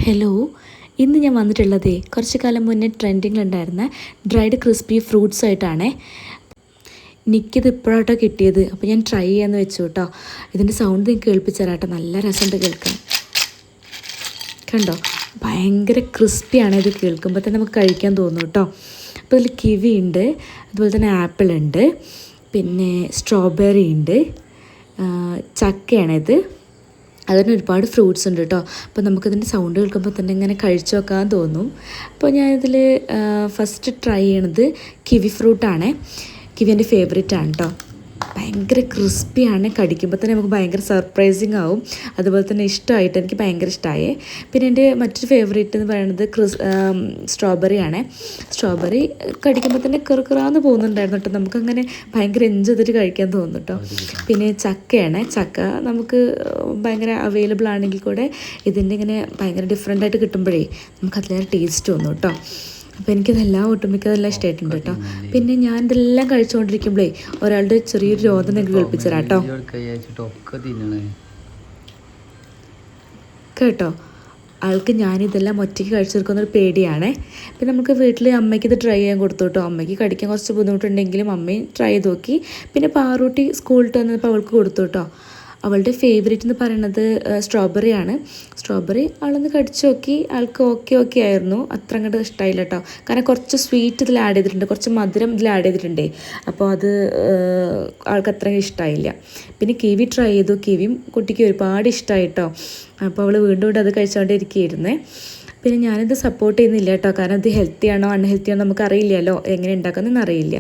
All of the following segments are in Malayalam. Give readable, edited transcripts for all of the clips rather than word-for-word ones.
ഹലോ, ഇന്ന് ഞാൻ വന്നിട്ടുള്ളതേ കുറച്ച് കാലം മുന്നേ ട്രെൻഡിങ്ങിലുണ്ടായിരുന്ന ഡ്രൈഡ് ക്രിസ്പി ഫ്രൂട്ട്സ് ആയിട്ടാണേ. എനിക്കിത് ഇപ്പോഴാട്ടോ കിട്ടിയത്. അപ്പോൾ ഞാൻ ട്രൈ ചെയ്യാമെന്ന് വെച്ചു കേട്ടോ. ഇതിൻ്റെ സൗണ്ട് നിങ്ങൾക്ക് കേൾപ്പിച്ചു തരാട്ടോ. നല്ല രസമുണ്ട് കേൾക്കാൻ. കണ്ടോ, ഭയങ്കര ക്രിസ്പിയാണ്. ഇത് കേൾക്കുമ്പോൾ തന്നെ നമുക്ക് കഴിക്കാൻ തോന്നും കേട്ടോ. അപ്പോൾ ഇതിൽ കിവി ഉണ്ട്, അതുപോലെ തന്നെ ആപ്പിൾ ഉണ്ട്, പിന്നെ സ്ട്രോബെറി ഉണ്ട്, ചക്കയാണിത്. അതിന് ഒരുപാട് ഫ്രൂട്ട്സ് ഉണ്ട് കേട്ടോ. അപ്പോൾ നമുക്കിതിൻ്റെ സൗണ്ട് കേൾക്കുമ്പോൾ തന്നെ ഇങ്ങനെ കഴിച്ചു നോക്കാൻ തോന്നും. അപ്പോൾ ഞാനിതിൽ ഫസ്റ്റ് ട്രൈ ചെയ്യണത് കിവി ഫ്രൂട്ടാണ്. കിവി എൻ്റെ ഫേവറേറ്റ് ആണ് കേട്ടോ. ഭയങ്കര ക്രിസ്പിയാണ്. കടിക്കുമ്പോൾ തന്നെ നമുക്ക് ഭയങ്കര സർപ്രൈസിങ് ആവും. അതുപോലെ തന്നെ ഇഷ്ടമായിട്ട് എനിക്ക് ഭയങ്കര ഇഷ്ടമായേ. പിന്നെ എൻ്റെ മറ്റൊരു ഫേവറേറ്റ് എന്ന് പറയുന്നത് സ്ട്രോബെറി ആണ്. സ്ട്രോബെറി കടിക്കുമ്പോൾ തന്നെ കിറുകിറാന്ന് പോകുന്നുണ്ടായിരുന്നു കേട്ടോ. നമുക്കങ്ങനെ ഭയങ്കര എൻജോയ് ചെയ്തിട്ട് കഴിക്കാൻ തോന്നും കേട്ടോ. പിന്നെ ചക്കയാണ്. ചക്ക നമുക്ക് ഭയങ്കര അവൈലബിൾ ആണെങ്കിൽ കൂടെ ഇതിൻ്റെ ഇങ്ങനെ ഭയങ്കര ഡിഫറെൻ്റായിട്ട് കിട്ടുമ്പോഴേ നമുക്ക് അതിലേറെ ടേസ്റ്റ് തോന്നും കേട്ടോ. അപ്പോൾ എനിക്കതെല്ലാം ഒട്ടുമിക്കതെല്ലാം ഇഷ്ടമായിട്ടുണ്ട് കേട്ടോ. പിന്നെ ഞാൻ ഇതെല്ലാം കഴിച്ചുകൊണ്ടിരിക്കുമ്പോഴേ ഒരാളുടെ ചെറിയൊരു രോദനം എനിക്ക് കേൾപ്പിച്ചു തരാം കേട്ടോ. ആൾക്ക് ഞാനിതെല്ലാം ഒറ്റയ്ക്ക് കഴിച്ചു തീർക്കുന്നൊരു പേടിയാണേ. പിന്നെ നമുക്ക് വീട്ടിൽ അമ്മയ്ക്ക് ഇത് ട്രൈ ചെയ്യാൻ കൊടുത്തു കേട്ടോ. അമ്മയ്ക്ക് കടിക്കാൻ കുറച്ച് ബുദ്ധിമുട്ടുണ്ടെങ്കിലും അമ്മയും ട്രൈ ചെയ്ത് നോക്കി. പിന്നെ പാറൂട്ടി സ്കൂളിൽ വന്നപ്പോൾ അവൾക്ക് കൊടുത്തു കേട്ടോ. അവളുടെ ഫേവറേറ്റ് എന്ന് പറയുന്നത് സ്ട്രോബെറി ആണ്. സ്ട്രോബെറി ആളൊന്ന് കടിച്ചു നോക്കി, ആൾക്ക് ഓക്കെ ആയിരുന്നു. അത്ര അങ്ങോട്ട് ഇഷ്ടമായില്ല കേട്ടോ. കാരണം കുറച്ച് സ്വീറ്റ് ഇതിൽ ആഡ് ചെയ്തിട്ടുണ്ട്, കുറച്ച് മധുരം ഇതിൽ ആഡ് ചെയ്തിട്ടുണ്ടേ. അപ്പോൾ അത് ആൾക്ക് അത്രയും ഇഷ്ടമായില്ല. പിന്നെ കിവി ട്രൈ ചെയ്തു. കിവിയും കുട്ടിക്ക് ഒരുപാട് ഇഷ്ടമായി കേട്ടോ. അപ്പോൾ അവൾ വീണ്ടും അത് കഴിച്ചുകൊണ്ടിരിക്കുകയായിരുന്നേ. പിന്നെ ഞാനിത് സപ്പോർട്ട് ചെയ്യുന്നില്ല കേട്ടോ. കാരണം ഇത് ഹെൽത്തി ആണോ അൺഹെൽത്തി ആണോ നമുക്കറിയില്ലല്ലോ, എങ്ങനെ ഉണ്ടാക്കുന്നതെന്ന് അറിയില്ല.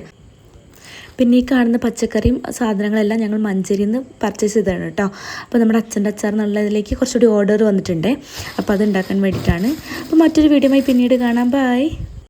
പിന്നെ ഈ കാണുന്ന പച്ചക്കറിയും സാധനങ്ങളെല്ലാം ഞങ്ങൾ മഞ്ചേരിയിൽ നിന്ന് പർച്ചേസ് ചെയ്തതാണ് കേട്ടോ. അപ്പോൾ നമ്മുടെ അച്ഛൻ്റെ അച്ചാർ എന്നുള്ളതിലേക്ക് കുറച്ചുകൂടി ഓർഡർ വന്നിട്ടുണ്ട്. അപ്പോൾ അത് ഉണ്ടാക്കാൻ വേണ്ടിയിട്ടാണ്. അപ്പോൾ മറ്റൊരു വീഡിയോയുമായി പിന്നീട് കാണാം. ബൈ.